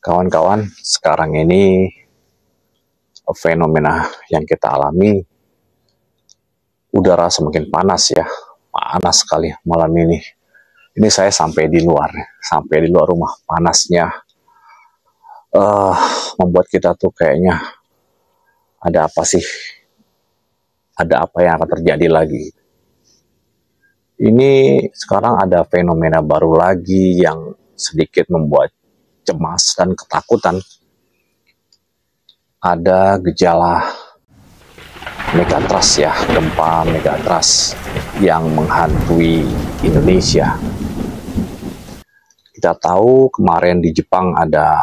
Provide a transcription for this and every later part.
Kawan-kawan, sekarang ini fenomena yang kita alami, udara semakin panas ya, panas sekali malam ini. Ini saya sampai di luar rumah, panasnya membuat kita tuh kayaknya ada apa sih, ada apa yang akan terjadi lagi. Ini sekarang ada fenomena baru lagi yang sedikit membuat cemas dan ketakutan. Ada gejala megatrust ya, gempa megatrust yang menghantui Indonesia. Kita tahu kemarin di Jepang ada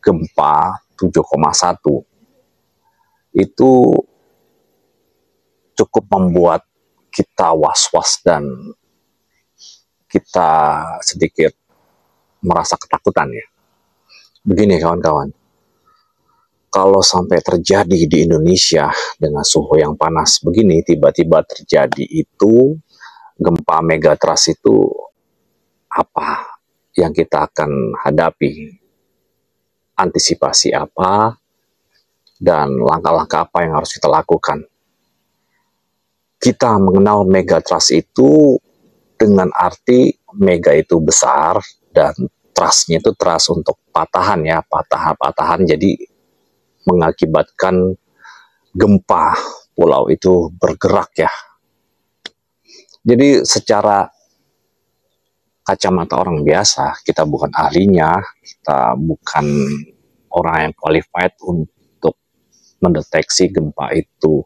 gempa 7,1. Itu cukup membuat kita was-was dan kita sedikit merasa ketakutan ya. Begini kawan-kawan, kalau sampai terjadi di Indonesia dengan suhu yang panas begini, tiba-tiba terjadi itu gempa megatrust, itu apa yang kita akan hadapi, antisipasi apa, dan langkah-langkah apa yang harus kita lakukan. Kita mengenal megatrust itu dengan arti mega itu besar dan trustnya itu trust untuk patahan ya, patahan jadi mengakibatkan gempa pulau itu bergerak ya. Jadi secara kacamata orang biasa, kita bukan ahlinya, kita bukan orang yang qualified untuk mendeteksi gempa itu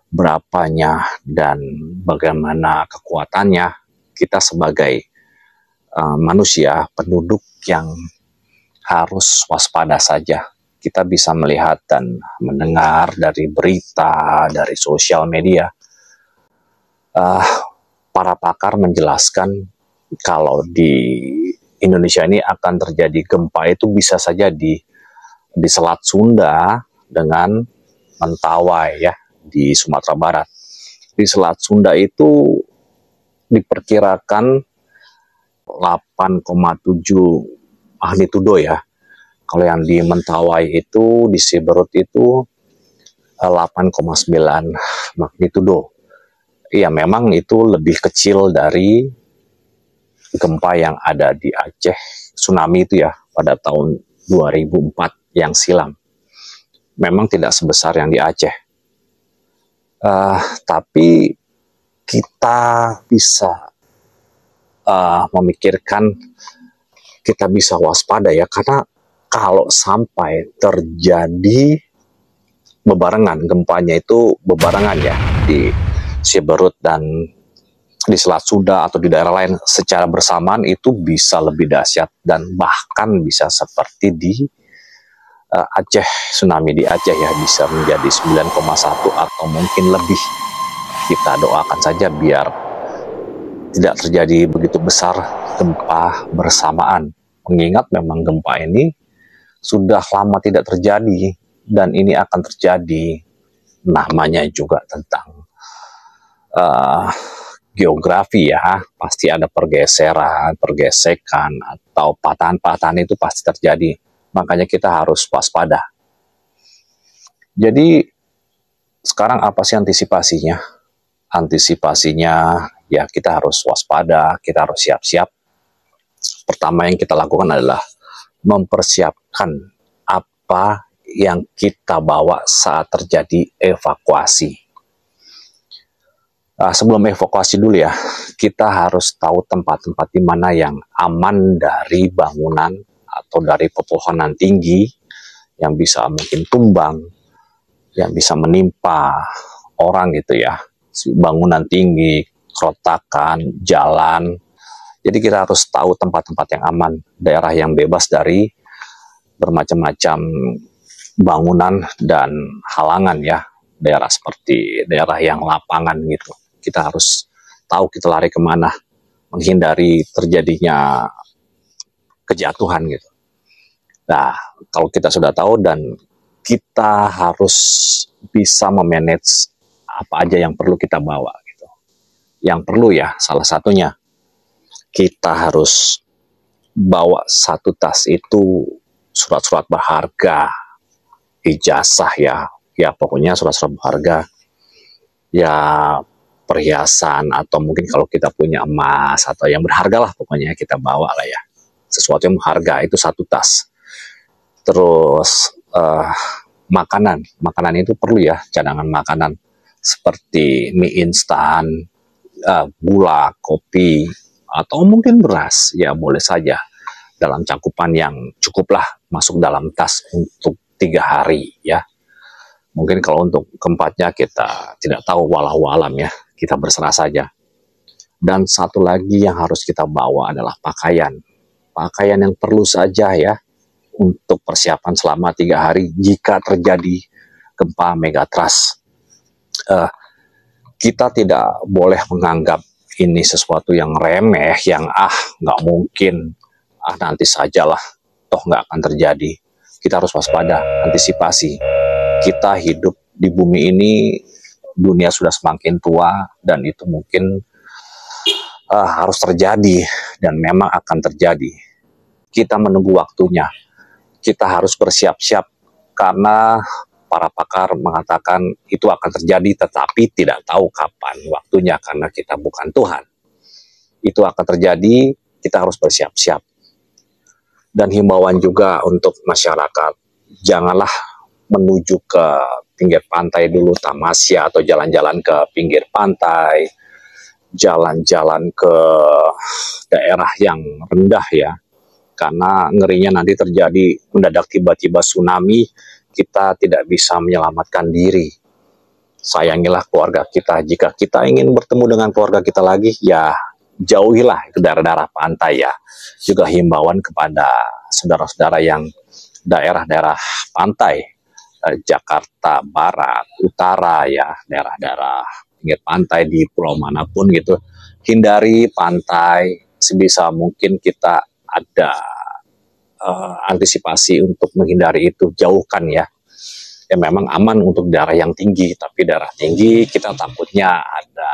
berapanya dan bagaimana kekuatannya. Kita sebagai manusia, penduduk yang harus waspada saja. Kita bisa melihat dan mendengar dari berita, dari sosial media. Para pakar menjelaskan kalau di Indonesia ini akan terjadi gempa itu bisa saja di Selat Sunda dengan Mentawai ya, di Sumatera Barat. Di Selat Sunda itu diperkirakan 8,7 magnitudo ya. Kalau yang di Mentawai itu, di Siberut itu 8,9 magnitudo. Iya, memang itu lebih kecil dari gempa yang ada di Aceh, tsunami itu ya, pada tahun 2004 yang silam. Memang tidak sebesar yang di Aceh. Tapi kita bisa memikirkan, kita bisa waspada ya, karena kalau sampai terjadi bebarengan, gempanya itu bebarengan ya, di Siberut dan di Selat Sunda atau di daerah lain secara bersamaan, itu bisa lebih dahsyat dan bahkan bisa seperti di Aceh, tsunami di Aceh ya, bisa menjadi 9,1 atau mungkin lebih. Kita doakan saja biar tidak terjadi begitu besar gempa bersamaan. Mengingat memang gempa ini sudah lama tidak terjadi dan ini akan terjadi. Namanya juga tentang geografi ya, pasti ada pergeseran, pergesekan atau patahan-patahan itu pasti terjadi. Makanya kita harus waspada. Jadi sekarang apa sih antisipasinya? Antisipasinya ya, kita harus waspada, kita harus siap-siap. Pertama yang kita lakukan adalah mempersiapkan apa yang kita bawa saat terjadi evakuasi. Sebelum evakuasi dulu ya, kita harus tahu tempat-tempat di mana yang aman dari bangunan atau dari pepohonan tinggi yang bisa mungkin tumbang, yang bisa menimpa orang gitu ya. Bangunan tinggi, keretakan, jalan. Jadi kita harus tahu tempat-tempat yang aman, daerah yang bebas dari bermacam-macam bangunan dan halangan ya. Daerah seperti daerah yang lapangan gitu. Kita harus tahu kita lari kemana, menghindari terjadinya kejatuhan gitu. Nah, kalau kita sudah tahu dan kita harus bisa memanage apa aja yang perlu kita bawa gitu. Yang perlu ya, salah satunya kita harus bawa satu tas itu surat-surat berharga, ijazah ya pokoknya surat-surat berharga, ya perhiasan, atau mungkin kalau kita punya emas atau yang berharga lah pokoknya kita bawa lah ya. Sesuatu yang berharga itu satu tas. Terus makanan itu perlu ya, cadangan makanan seperti mie instan, gula, kopi, atau mungkin beras, ya boleh saja dalam cakupan yang cukuplah masuk dalam tas untuk 3 hari ya. Mungkin kalau untuk keempatnya kita tidak tahu, walau alam ya, kita berserah saja. Dan satu lagi yang harus kita bawa adalah pakaian. Pakaian yang perlu saja ya, untuk persiapan selama 3 hari jika terjadi gempa megatrust. Kita tidak boleh menganggap ini sesuatu yang remeh, yang nggak mungkin, nanti sajalah, toh nggak akan terjadi. Kita harus waspada, antisipasi. Kita hidup di bumi ini, dunia sudah semakin tua, dan itu mungkin harus terjadi, dan memang akan terjadi. Kita menunggu waktunya. Kita harus bersiap-siap, karena para pakar mengatakan itu akan terjadi, tetapi tidak tahu kapan waktunya, karena kita bukan Tuhan. Itu akan terjadi, kita harus bersiap-siap. Dan himbauan juga untuk masyarakat, janganlah menuju ke pinggir pantai dulu, tamasya atau jalan-jalan ke pinggir pantai, jalan-jalan ke daerah yang rendah ya, karena ngerinya nanti terjadi mendadak tiba-tiba tsunami, kita tidak bisa menyelamatkan diri. Sayangilah keluarga kita. Jika kita ingin bertemu dengan keluarga kita lagi, ya jauhilah itu daerah-daerah pantai ya. Juga himbauan kepada saudara-saudara yang daerah-daerah pantai, Jakarta Barat, Utara ya, daerah-daerah pinggir pantai di pulau manapun gitu, hindari pantai sebisa mungkin. Kita ada antisipasi untuk menghindari itu, jauhkan ya. Ya memang aman untuk daerah yang tinggi, tapi daerah tinggi kita takutnya ada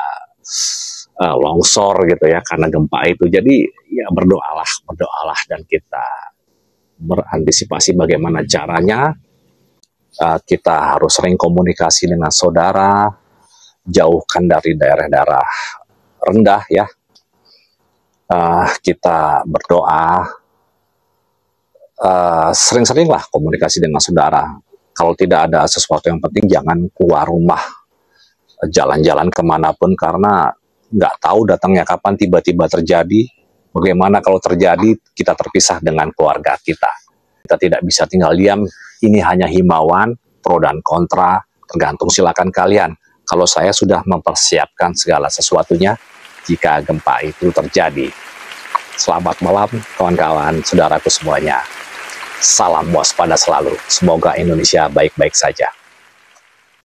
longsor gitu ya karena gempa itu. Jadi ya berdoalah dan kita berantisipasi bagaimana caranya. Kita harus sering komunikasi dengan saudara, jauhkan dari daerah-daerah rendah ya. Kita berdoa, sering-seringlah komunikasi dengan saudara. Kalau tidak ada sesuatu yang penting, jangan keluar rumah, jalan-jalan kemanapun, karena nggak tahu datangnya kapan, tiba-tiba terjadi. Bagaimana kalau terjadi kita terpisah dengan keluarga kita? Kita tidak bisa tinggal diam. Ini hanya himbauan, pro dan kontra, tergantung silakan kalian. Kalau saya sudah mempersiapkan segala sesuatunya jika gempa itu terjadi. Selamat malam kawan-kawan, saudaraku semuanya. Salam waspada selalu. Semoga Indonesia baik-baik saja.